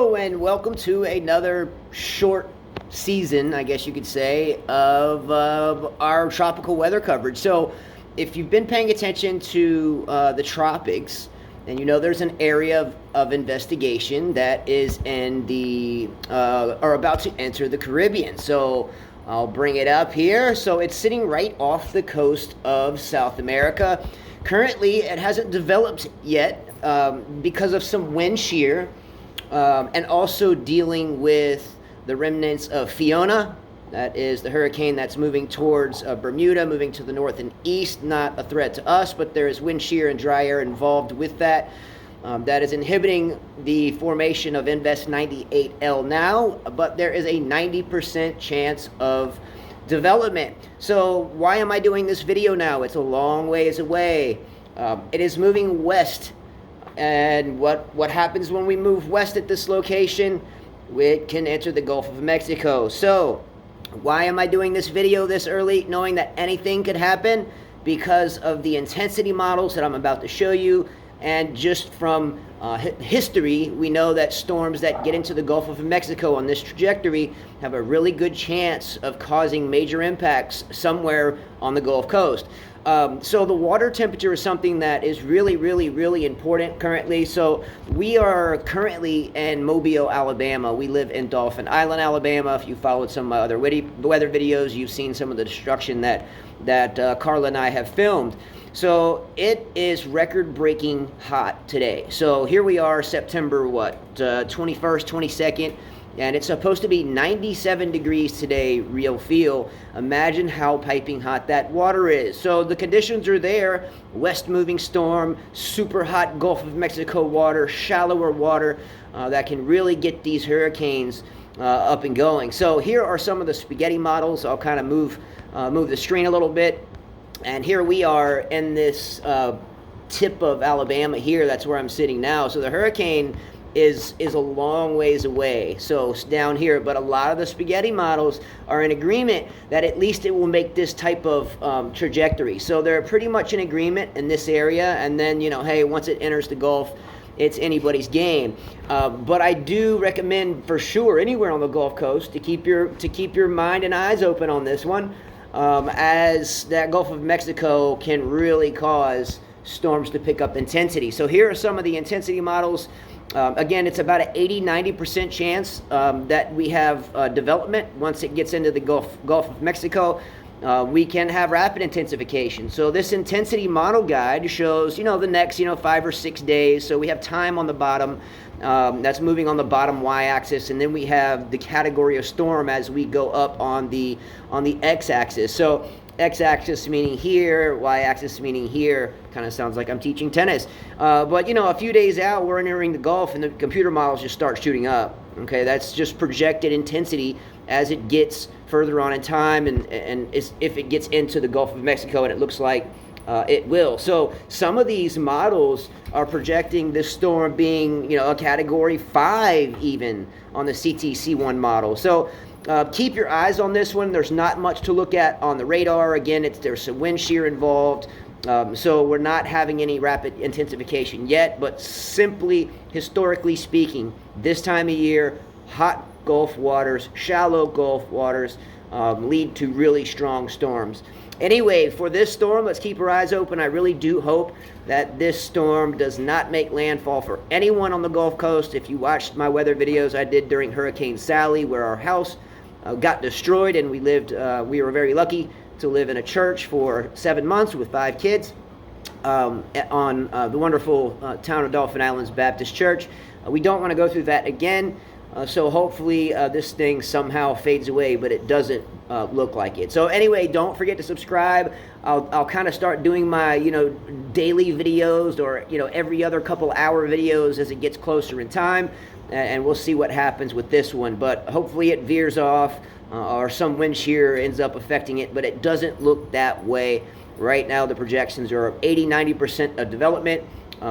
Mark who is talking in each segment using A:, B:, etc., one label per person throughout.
A: Hello and welcome to another short season, I guess you could say, of our tropical weather coverage. So if you've been paying attention to the tropics, then you know there's an area of investigation that is in the, are about to enter the Caribbean. So I'll bring it up here. So it's sitting right off the coast of South America. Currently, it hasn't developed yet because of some wind shear. And also dealing with the remnants of Fiona. That is the hurricane that's moving towards Bermuda, moving to the north and east. Not a threat to us, but there is wind shear and dry air involved with that. That is inhibiting the formation of Invest 98L now, but there is a 90% chance of development. So why am I doing this video now? It's a long ways away. It is moving west. And what happens when we move west at this location? It can enter the Gulf of Mexico. So why am I doing this video this early, knowing that anything could happen? Because of the intensity models that I'm about to show you. And just from history, we know that storms that get into the Gulf of Mexico on this trajectory have a really good chance of causing major impacts somewhere on the Gulf Coast. So the water temperature is something that is really important currently. So we are currently in Mobile, Alabama. We live in Dauphin Island, Alabama. If you followed some of my other weather videos, you've seen some of the destruction that Carla and I have filmed. So it is record-breaking hot today. So here we are, September 21st, 22nd. And it's supposed to be 97 degrees today, real feel. Imagine how piping hot that water is. So the conditions are there. West moving storm, super hot Gulf of Mexico water, shallower water that can really get these hurricanes up and going. So here are some of the spaghetti models. I'll kind of move the screen a little bit. And here we are in this tip of Alabama here. That's where I'm sitting now. So the hurricane is a long ways away, so it's down here, but a lot of the spaghetti models are in agreement that at least it will make this type of trajectory. So they're pretty much in agreement in this area, and then, you know, hey, once it enters the Gulf, it's anybody's game. But I do recommend for sure anywhere on the Gulf Coast to keep your mind and eyes open on this one, as that Gulf of Mexico can really cause storms to pick up intensity. So here are some of the intensity models. Again, it's about an 80-90% chance that we have development once it gets into the Gulf of Mexico. We can have rapid intensification. So this intensity model guide shows, you know, the next, 5 or 6 days. So we have time on the bottom. That's moving on the bottom y-axis, and then we have the category of storm as we go up on the x-axis. So x-axis meaning here, y-axis meaning here. Kind of sounds like I'm teaching tennis. But, a few days out, we're entering the Gulf, and the computer models just start shooting up. Okay, that's just projected intensity as it gets further on in time, and if it gets into the Gulf of Mexico, and it looks like it will. So some of these models are projecting this storm being, a category 5 even on the CTC1 model. So keep your eyes on this one. There's not much to look at on the radar. Again, there's some wind shear involved. So we're not having any rapid intensification yet, but simply historically speaking, this time of year, hot Gulf waters, shallow Gulf waters lead to really strong storms. Anyway, for this storm, let's keep our eyes open. I really do hope that this storm does not make landfall for anyone on the Gulf Coast. If you watched my weather videos I did during Hurricane Sally, where our house got destroyed, and we were very lucky to live in a church for 7 months with 5 kids on the wonderful town of Dauphin Islands Baptist Church. We don't want to go through that again. So hopefully this thing somehow fades away, but it doesn't look like it. So anyway, don't forget to subscribe. I'll kind of start doing my daily videos, or every other couple hour videos as it gets closer in time, and we'll see what happens with this one. But hopefully it veers off, or some wind shear ends up affecting it, but it doesn't look that way right now. The projections are 80-90% of development.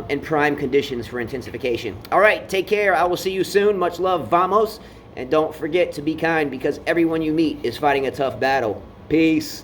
A: And prime conditions for intensification. All right, take care. I will see you soon. Much love. Vamos. And don't forget to be kind, because everyone you meet is fighting a tough battle. Peace.